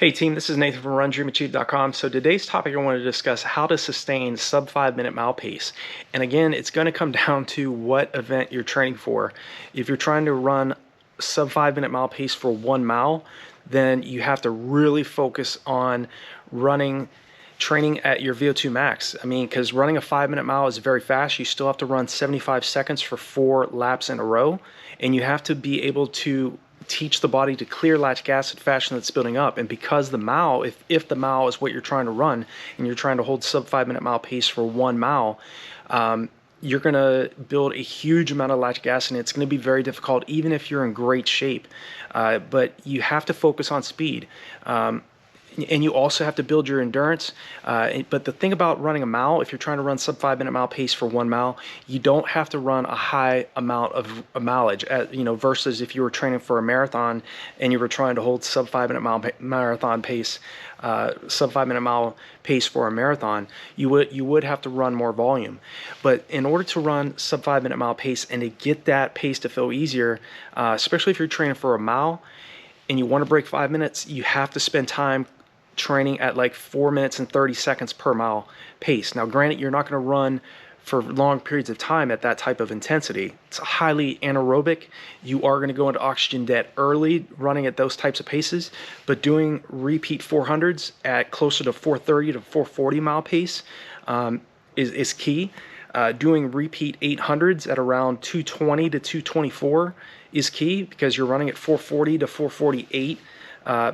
Hey team, this is Nathan from RunDreamAchieve.com. So today's topic I want to discuss how to sustain sub 5 minute mile pace. And again, it's going to come down to what event you're training for. If you're trying to run sub 5 minute mile pace for 1 mile, then you have to really focus on training at your VO2 max. I mean, because running a 5 minute mile is very fast. You still have to run 75 seconds for 4 laps in a row, and you have to be able to teach the body to clear lactic acid faster that's building up. And because the mile, if the mile is what you're trying to run and you're trying to hold sub 5 minute mile pace for 1 mile, you're going to build a huge amount of lactic acid, and it's going to be very difficult even if you're in great shape. But you have to focus on speed. And you also have to build your endurance. But the thing about running a mile, if you're trying to run sub 5 minute mile pace for 1 mile, you don't have to run a high amount of mileage, versus if you were training for a marathon and you were trying to hold sub 5 minute mile marathon pace, sub 5 minute mile pace for a marathon, you would have to run more volume. But in order to run sub 5 minute mile pace and to get that pace to feel easier, especially if you're training for a mile and you want to break 5 minutes, you have to spend time training at like 4 minutes and 30 seconds per mile pace. Now, granted, you're not going to run for long periods of time at that type of intensity. It's highly anaerobic. You are going to go into oxygen debt early running at those types of paces, but doing repeat 400s at closer to 430 to 440 mile pace is key. Doing repeat 800s at around 220 to 224 is key, because you're running at 440 to 448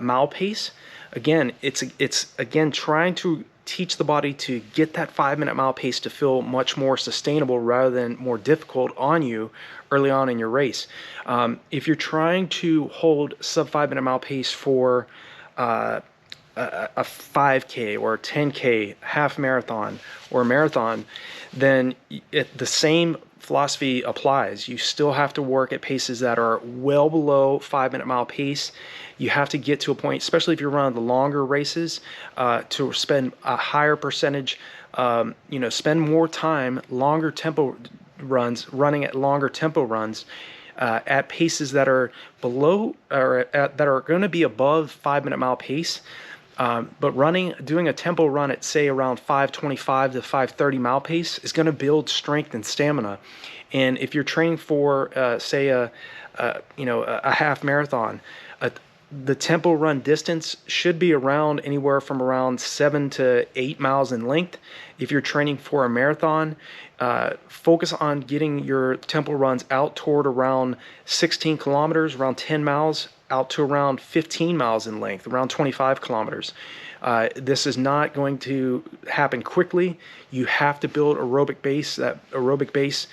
mile pace. Again, it's again trying to teach the body to get that 5 minute mile pace to feel much more sustainable rather than more difficult on you early on in your race. If you're trying to hold sub 5 minute mile pace for a 5K or a 10K, half marathon or a marathon, then the same philosophy applies. You still have to work at paces that are well below 5 minute mile pace. You have to get to a point, especially if you're running the longer races, to spend a higher percentage, spend more time, longer tempo runs, running at longer tempo runs, at paces that are below or that are going to be above 5 minute mile pace. But doing a tempo run at say around 525 to 530 mile pace is going to build strength and stamina. And if you're training for say a half marathon, the tempo run distance should be around anywhere from around 7 to 8 miles in length. If you're training for a marathon, focus on getting your tempo runs out toward around 16 kilometers, around 10 miles, out to around 15 miles in length, around 25 kilometers. This is not going to happen quickly. You have to build that aerobic base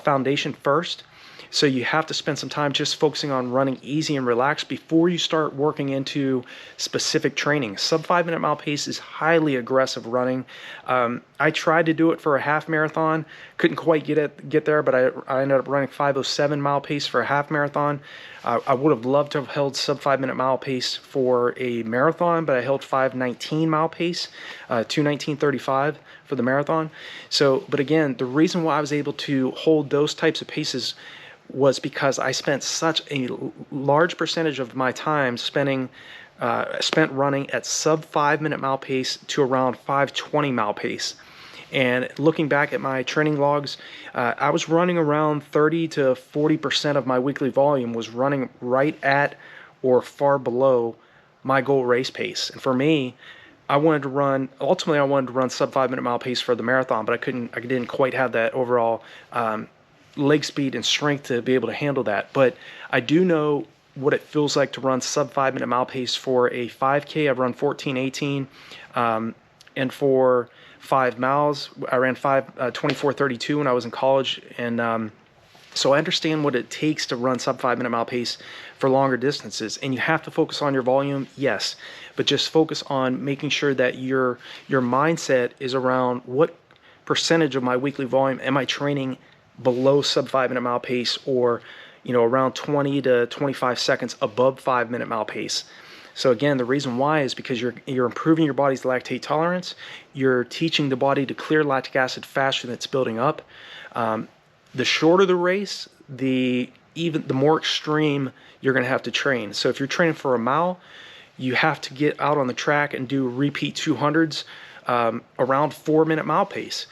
foundation first. So you have to spend some time just focusing on running easy and relaxed before you start working into specific training. Sub 5 minute mile pace is highly aggressive running. I tried to do it for a half marathon, couldn't quite get there, but I ended up running 5:07 mile pace for a half marathon. I would have loved to have held sub 5 minute mile pace for a marathon, but I held 5:19 mile pace, 2:19:35 for the marathon. But again, the reason why I was able to hold those types of paces was because I spent such a large percentage of my time spent running at sub 5 minute mile pace to around 520 mile pace. And looking back at my training logs, I was running around 30 to 40% of my weekly volume was running right at or far below my goal race pace. And for me, ultimately I wanted to run sub 5 minute mile pace for the marathon, but I didn't quite have that overall leg speed and strength to be able to handle that. But I do know what it feels like to run sub 5 minute mile pace for a 5K. I've run 14:18, and for 5 miles I ran 24:32 when I was in college. And so I understand what it takes to run sub 5 minute mile pace for longer distances. And you have to focus on your volume, yes, but just focus on making sure that your mindset is around what percentage of my weekly volume am I training below sub 5 minute mile pace, or around 20 to 25 seconds above 5 minute mile pace. So again, the reason why is because you're improving your body's lactate tolerance. You're teaching the body to clear lactic acid faster than it's building up. The shorter the race, the more extreme you're going to have to train. So if you're training for a mile, you have to get out on the track and do repeat 200s around 4-minute mile pace.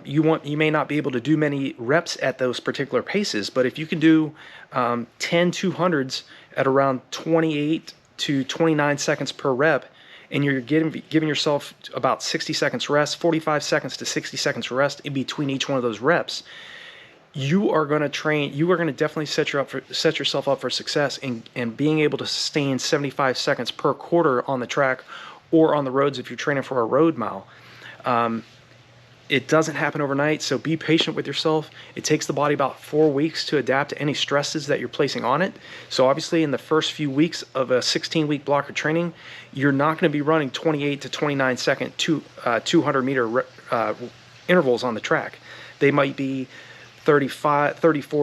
You may not be able to do many reps at those particular paces, but if you can do 10 200s at around 28 to 29 seconds per rep, and you're giving yourself about 60 seconds rest, 45 seconds to 60 seconds rest in between each one of those reps, you are going to definitely set yourself up for success in being able to sustain 75 seconds per quarter on the track or on the roads if you're training for a road mile. It doesn't happen overnight, so be patient with yourself. It takes the body about 4 weeks to adapt to any stresses that you're placing on it. So obviously in the first few weeks of a 16-week block of training, you're not going to be running 28 to 29 second 200 meter intervals on the track. They might be 34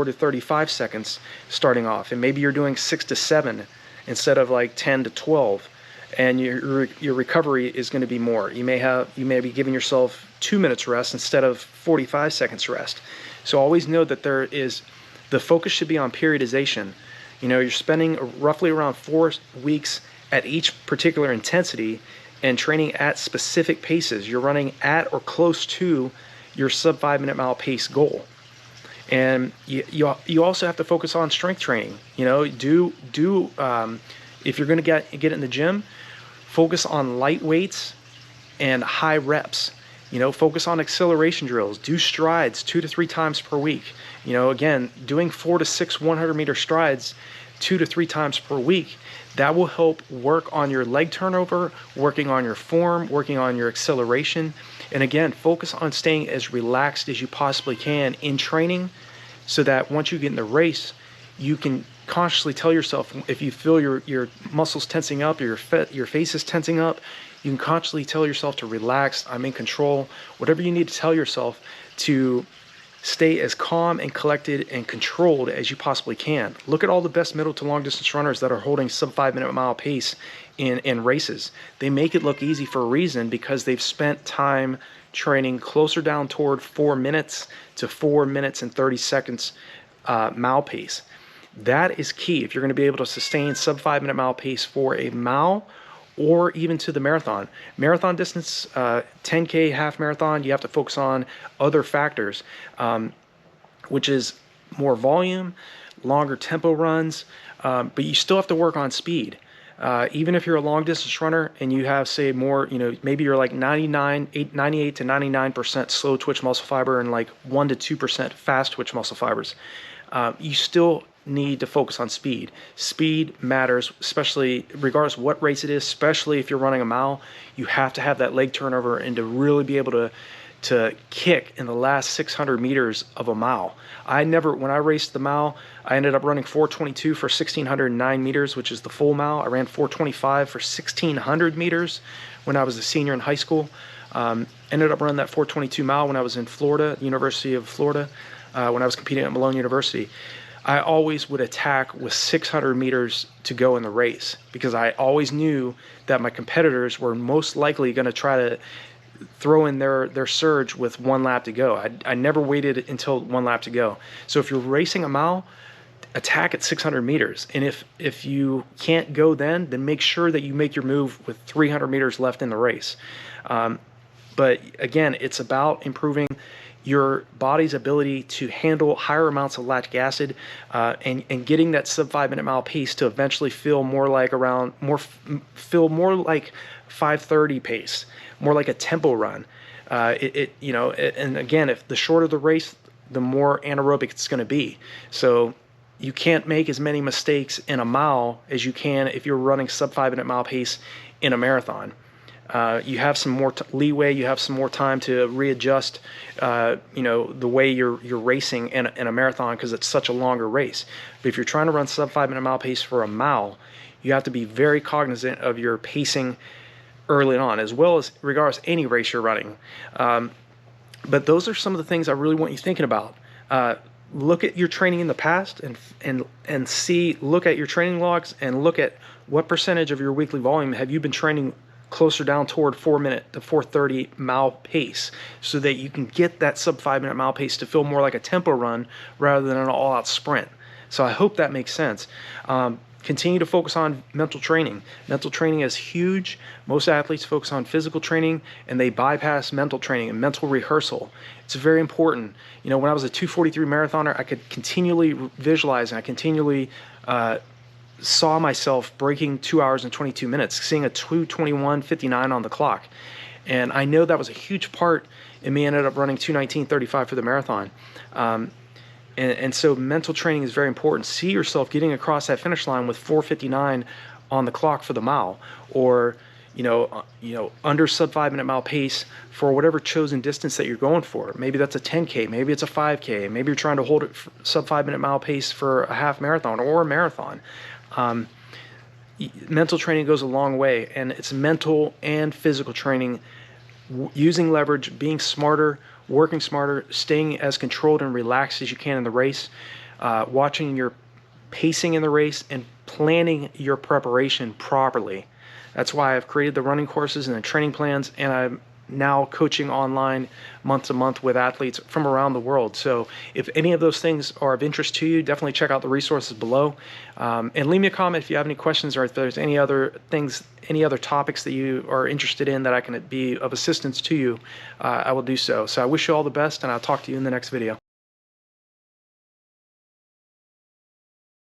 to 35 seconds starting off, and maybe you're doing 6 to 7 instead of like 10 to 12. And your recovery is going to be more. You may be giving yourself 2 minutes rest instead of 45 seconds rest. So always know that the focus should be on periodization. You're spending roughly around 4 weeks at each particular intensity and training at specific paces. You're running at or close to your sub 5-minute mile pace goal. And you also have to focus on strength training. If you're going to get in the gym, focus on light weights and high reps. Focus on acceleration drills. Do strides 2 to 3 times per week. Again, doing 4 to 6 100-meter strides 2 to 3 times per week. That will help work on your leg turnover, working on your form, working on your acceleration. And again, focus on staying as relaxed as you possibly can in training so that once you get in the race, you can consciously tell yourself, if you feel your muscles tensing up, or your face is tensing up, you can consciously tell yourself to relax, I'm in control. Whatever you need to tell yourself to stay as calm and collected and controlled as you possibly can. Look at all the best middle to long distance runners that are holding sub 5-minute mile pace in races. They make it look easy for a reason, because they've spent time training closer down toward 4 minutes to 4 minutes and 30 seconds mile pace. That is key if you're going to be able to sustain sub 5-minute mile pace for a mile or even to the marathon. Marathon distance, 10K, half marathon, you have to focus on other factors, which is more volume, longer tempo runs, but you still have to work on speed. Even if you're a long distance runner and you have, say, more, maybe you're like 98 to 99% slow twitch muscle fiber and like 1 to 2% fast twitch muscle fibers, you still need to focus on speed. Speed matters, especially regardless of what race it is, especially if you're running a mile. You have to have that leg turnover and to really be able to kick in the last 600 meters of a mile. When I raced the mile, I ended up running 4:22 for 1,609 meters, which is the full mile. I ran 4:25 for 1,600 meters when I was a senior in high school. Ended up running that 4:22 mile when I was in Florida, University of Florida, when I was competing at Malone University. I always would attack with 600 meters to go in the race, because I always knew that my competitors were most likely going to try to throw in their surge with 1 lap to go. I never waited until 1 lap to go. So if you're racing a mile, attack at 600 meters. And if you can't go then make sure that you make your move with 300 meters left in the race. But again, it's about improving your body's ability to handle higher amounts of lactic acid, and getting that sub 5-minute mile pace to eventually feel more like 5:30 pace, more like a tempo run. And again, if the shorter the race, the more anaerobic it's going to be. So you can't make as many mistakes in a mile as you can if you're running sub 5-minute mile pace in a marathon. You have some more leeway. You have some more time to readjust, the way you're racing in a marathon, because it's such a longer race. But if you're trying to run sub 5-minute mile pace for a mile, you have to be very cognizant of your pacing early on, as well as regardless any race you're running. But those are some of the things I really want you thinking about. Look at your training in the past and look at your training logs and look at what percentage of your weekly volume have you been training closer down toward 4 minute to 4:30 mile pace, so that you can get that sub 5-minute mile pace to feel more like a tempo run rather than an all-out sprint. So I hope that makes sense. Continue to focus on mental training. Mental training is huge. Most athletes focus on physical training and they bypass mental training and mental rehearsal. It's very important. You know, when I was a 2:43 marathoner, I could continually visualize and I continually saw myself breaking 2 hours and 22 minutes, seeing a 2:21:59 on the clock. And I know that was a huge part in me ended up running 2:19:35 for the marathon. And so mental training is very important. See yourself getting across that finish line with 4:59 on the clock for the mile, or under sub 5 minute mile pace for whatever chosen distance that you're going for. Maybe that's a 10K, maybe it's a 5K, maybe you're trying to hold it sub 5 minute mile pace for a half marathon or a marathon. Mental training goes a long way, and it's mental and physical training, using leverage, being smarter, working smarter, staying as controlled and relaxed as you can in the race, watching your pacing in the race, and planning your preparation properly. That's why I've created the running courses and the training plans, and I'm now coaching online month to month with athletes from around the world. So if any of those things are of interest to you, definitely check out the resources below, and leave me a comment if you have any questions, or if there's any other things, any other topics that you are interested in that I can be of assistance to you. I will do so. So I wish you all the best, and I'll talk to you in the next video.